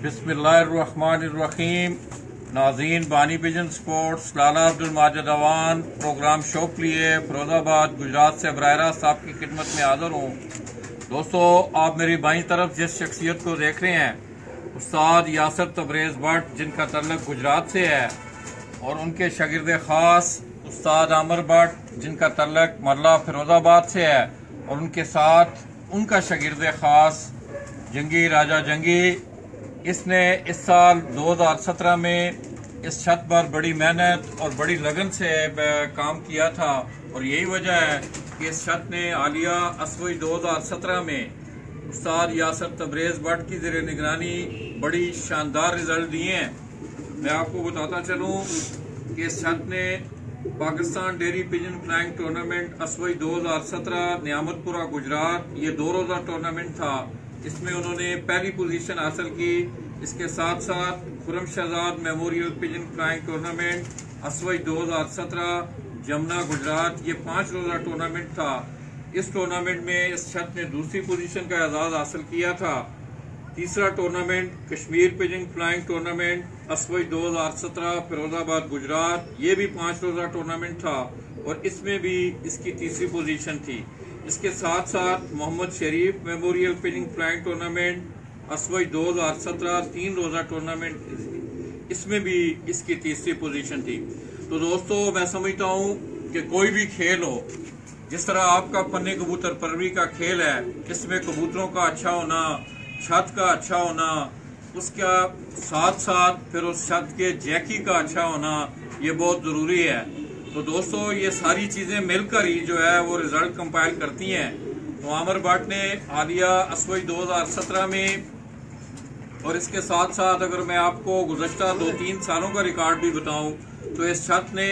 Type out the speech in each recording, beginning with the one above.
बिस्मिल्लाहिर्रहमानिर्रहीम। नाज़रीन, बानी पिजन स्पोर्ट्स लाला अब्दुल माजिद अवान प्रोग्राम शो के लिए फिरोजाबाद गुजरात से बराह रास्त आपकी खिदमत में हाजिर हूँ। दोस्तों, आप मेरी बाईं तरफ जिस शख्सियत को देख रहे हैं, उस्ताद यासर तबरेज़ भट्ट, जिनका तल्लुक गुजरात से है, और उनके शागिर्द खास उस्ताद आमिर भट्ट, जिनका तल्लुक मरला फिरोजाबाद से है, और उनके साथ उनका शागिर्द खास जंगी राजा जंगी। इसने इस साल 2017 में इस छत पर बड़ी मेहनत और बड़ी लगन से काम किया था, और यही वजह है कि इस छत ने आलिया असवी 2017 में उस्ताद यासर तबरेज़ भट्ट की ज़ेरे निगरानी बड़ी शानदार रिजल्ट दिए हैं। मैं आपको बताता चलूँ कि इस छत ने Pakistan dairy pigeon flying tournament असवी 2017 नियामतपुरा गुजरात, ये 2 रोज़ा टूर्नामेंट था, इसमें उन्होंने पहली पोजीशन हासिल की। इसके साथ साथ Khurram Shahzad memorial pigeon flying tournament असवई 2017 जमुना गुजरात, ये 5 रोज़ा टूर्नामेंट था। इस टूर्नामेंट में इस छत ने दूसरी पोजीशन का एजाज हासिल किया था। तीसरा tournament Kashmir pigeon flying tournament असवई 2017 फिरोजाबाद गुजरात, ये भी 5 रोज़ा टूर्नामेंट था, और इसमें भी इसकी तीसरी पोजीशन थी। इसके साथ साथ मोहम्मद शरीफ मेमोरियल पिजन फ्लाइंग टूर्नामेंट असवई 2017 3 रोज़ा टूर्नामेंट, इसमें भी इसकी तीसरी पोजीशन थी। तो दोस्तों, मैं समझता हूँ कि कोई भी खेल हो, जिस तरह आपका फन्ने कबूतर परवरी का खेल है, इसमें कबूतरों का अच्छा होना, छत का अच्छा होना, उसका साथ साथ फिर उस छत के जैकी का अच्छा होना, ये बहुत ज़रूरी है। तो दोस्तों, ये सारी चीज़ें मिलकर ही जो है वो रिजल्ट कंपाइल करती हैं। तो आमिर भट्ट ने आलिया असवई 2017 में, और इसके साथ साथ अगर मैं आपको गुज़श्ता 2-3 सालों का रिकॉर्ड भी बताऊं, तो इस छत ने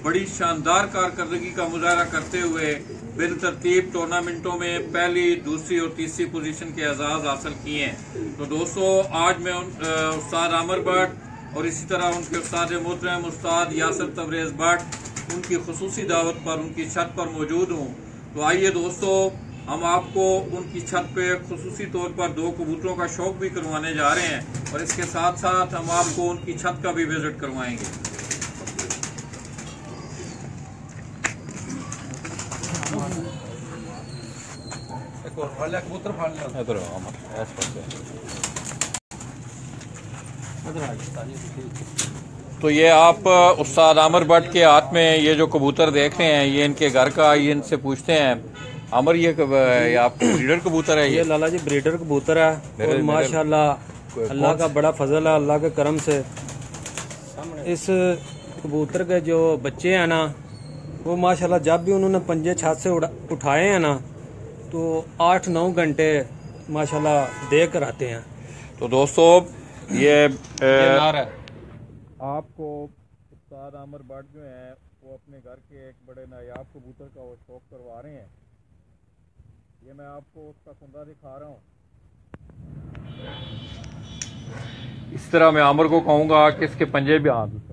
बड़ी शानदार कारकर्दगी का मुजाहरा करते हुए बिल तरतीब टूर्नामेंटों में पहली, दूसरी और तीसरी पोजीशन के एजाज हासिल किए हैं। तो दोस्तों, आज मैं उस्ताद आमिर भट्ट और इसी तरह उनके उस्ताद मोहतरम उस्ताद यासर तबरेज़ भट्ट, उनकी खुसूसी दावत पर उनकी छत पर मौजूद हूँ। तो आइए दोस्तों, हम आपको उनकी छत पे खुसूसी तौर पर 2 कबूतरों का शौक भी करवाने जा रहे हैं, और इसके साथ साथ हम आपको उनकी छत का भी विजिट करवाएंगे। तो ये आप उस्ताद आमिर भट्ट के हाथ में ये जो कबूतर देख रहे हैं, ये इनके घर का, ये इनसे पूछते हैं, आमिर ये आपका ब्रीडर कबूतर है? ये लाला जी ब्रीडर कबूतर है, और माशाल्लाह अल्लाह का बड़ा फजल है, अल्लाह के करम से इस कबूतर के जो बच्चे हैं ना, वो माशाल्लाह जब भी उन्होंने पंजे छत से उठाए हैं ना, तो 8-9 घंटे माशाल्लाह दे कर आते हैं। तो दोस्तों, ये आपको उस्ताद आमिर भट्ट जो हैं वो अपने घर के एक बड़े नायाब कबूतर का वो शौक करवा रहे हैं। ये मैं आपको उसका कुंदा दिखा रहा हूँ। इस तरह मैं आमिर को कहूँगा कि इसके पंजे भी हाथ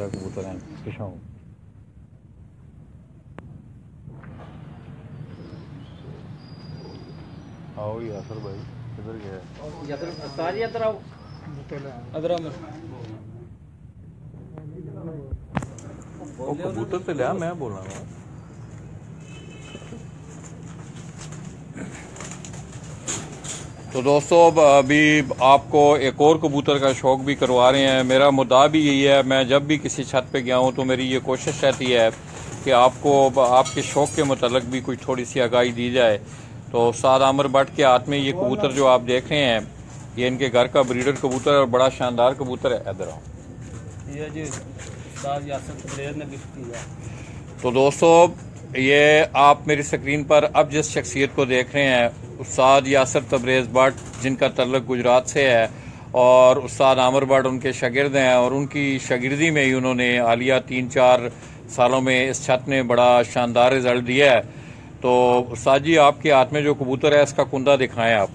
कबूतर हैं पिछाओ। आओ यासर भाई, किधर गया? कबूतर से लिया, मैं बोल रहा हूँ। तो दोस्तों, अभी आपको एक और कबूतर का शौक भी करवा रहे हैं। मेरा मुद्दा भी यही है, मैं जब भी किसी छत पे गया हूँ तो मेरी ये कोशिश रहती है कि आपको आपके शौक के मतलब भी कुछ थोड़ी सी आगाही दी जाए। तो उस्ताद आमिर भट्ट के हाथ में ये कबूतर जो आप देख रहे हैं, ये इनके घर का ब्रीडर कबूतर है और बड़ा शानदार कबूतर है। इधर आओ। ये जी उस्ताद यासर तबरेज़ ने गिफ्ट किया। तो दोस्तों ये आप मेरी स्क्रीन पर अब जिस शख्सियत को देख रहे हैं उस्ताद यासर तबरेज़ भट्ट, जिनका तल्लुक गुजरात से है और उस्ताद आमिर भट्ट उनके शागिर्द हैं और उनकी शागिर्दी में ही उन्होंने हालिया 3-4 सालों में इस छत ने बड़ा शानदार रिजल्ट दिया है। तो उस्ताद जी, आपके हाथ में जो कबूतर है इसका कुंदा दिखाएं आप।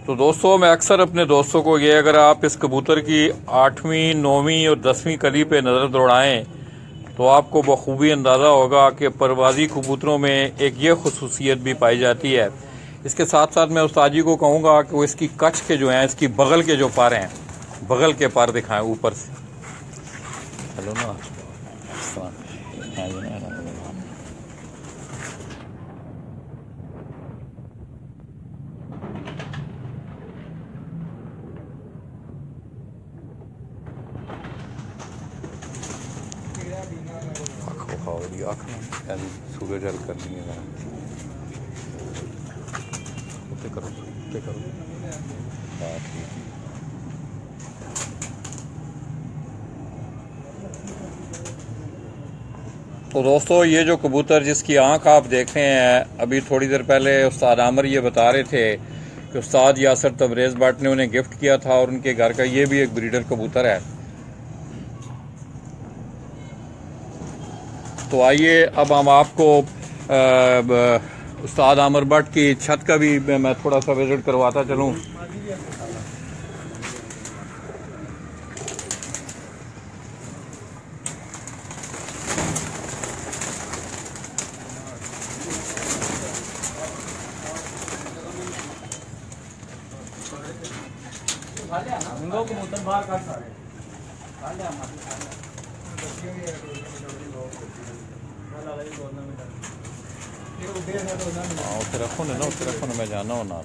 तो दोस्तों मैं अक्सर अपने दोस्तों को ये, अगर आप इस कबूतर की 8वीं 9वीं और 10वीं कली पे नज़र दौड़ाएं तो आपको बखूबी अंदाज़ा होगा कि परवाज़ी कबूतरों में एक ये खसूसियत भी पाई जाती है। इसके साथ साथ मैं उस्ताद जी को कहूँगा कि वो इसकी कच्छ के जो हैं, इसकी बगल के जो पर हैं, बगल के पर दिखाएं ऊपर से। हेलो ना, सूरज हल कर दी है। करो करो। तो दोस्तों ये जो कबूतर जिसकी आंख आप देख रहे हैं, अभी थोड़ी देर पहले उस्ताद आमिर ये बता रहे थे कि उस्ताद यासर तबरेज़ भट्ट ने उन्हें गिफ्ट किया था और उनके घर का ये भी एक ब्रीडर कबूतर है। तो आइए अब हम आपको उस्ताद आमिर भट्ट की छत का भी मैं थोड़ा सा विजिट करवाता चलूं। कबूतर बाहर कर सारे उसे रखो ना, मैं जाना हूँ ना।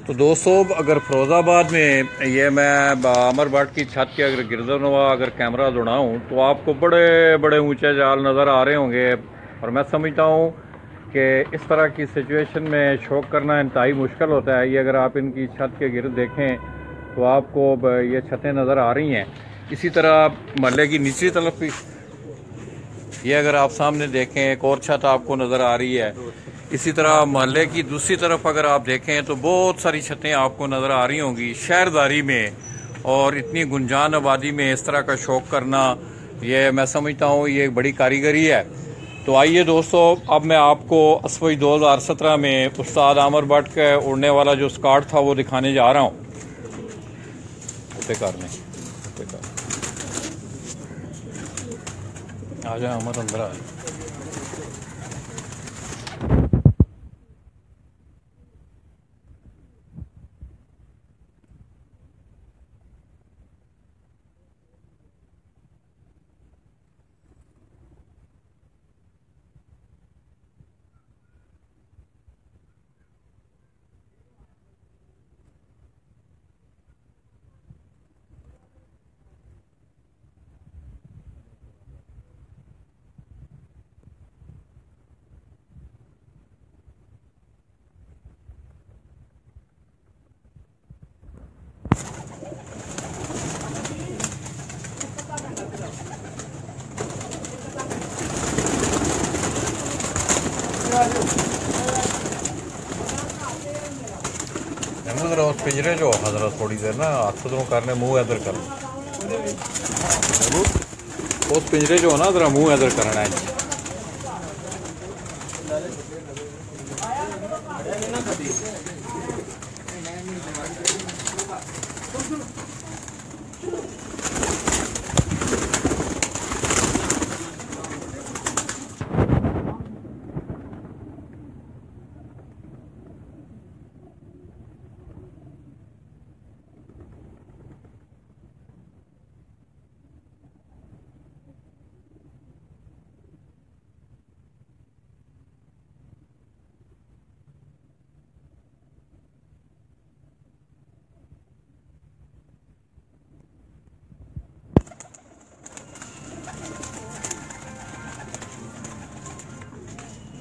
तो दोस्तों अगर फिरोजाबाद में ये मैं आमिर भट्ट की छत के अगर गिरदनवा अगर कैमरा दौड़ाऊँ तो आपको बड़े बड़े ऊंचे जाल नज़र आ रहे होंगे और मैं समझता हूँ कि इस तरह की सिचुएशन में शौक करना इंतहाई मुश्किल होता है। ये अगर आप इनकी छत के गिर्द देखें तो आपको ये छतें नज़र आ रही हैं। इसी तरह महल्ले की निचली तरफ भी ये अगर आप सामने देखें एक और छत आपको नज़र आ रही है। इसी तरह महल्ले की दूसरी तरफ अगर आप देखें तो बहुत सारी छतें आपको नज़र आ रही होंगी। शहरदारी में और इतनी गुंजान आबादी में इस तरह का शौक करना, ये मैं समझता हूँ ये एक बड़ी कारीगरी है। तो आइए दोस्तों, अब मैं आपको असवज 2017 में उस्ताद आमिर भट्ट का उड़ने वाला जो स्कार्ट था वो दिखाने जा रहा हूँ। आ जाए अमर, अंदर आ जाए। उस पिंजरे जो हजरा थोड़ी देर ना हाथ उधरों करने, मुंह इधर कर, उस पिंजरे जो है ना जरा मुंह इधर करना है।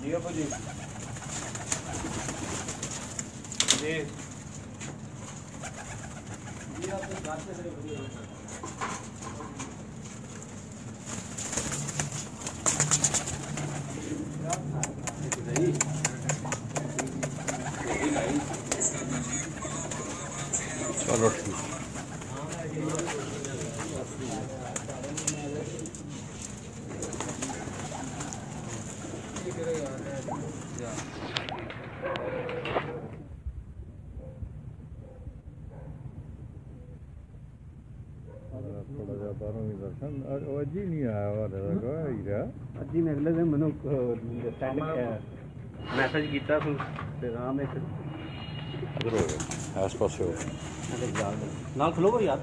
जी आपू जी जी जी आप बात से बढ़िया चलो ठीक थोड़ा ਜਿਹਾ ਬਾਹਰੋਂ ਵੀ ਦਰਸ਼ਨ ਅੱਜ ਹੀ ਨਹੀਂ ਆਇਆ ਵਾ ਹੀਰਾ ਅੱਜ ਹੀ ਮੈਂ ਅਗਲੇ ਦਿਨ ਮੈਨੂੰ ਮੈਸੇਜ ਕੀਤਾ ਤੂੰ ਤੇ ਰਾਮ ਇੱਕ ਇਧਰ ਹੋ ਗਿਆ ਆਸ ਪਾਸੇ ਹੋ ਨਾਲ ਖਲੋ ਯਾਰ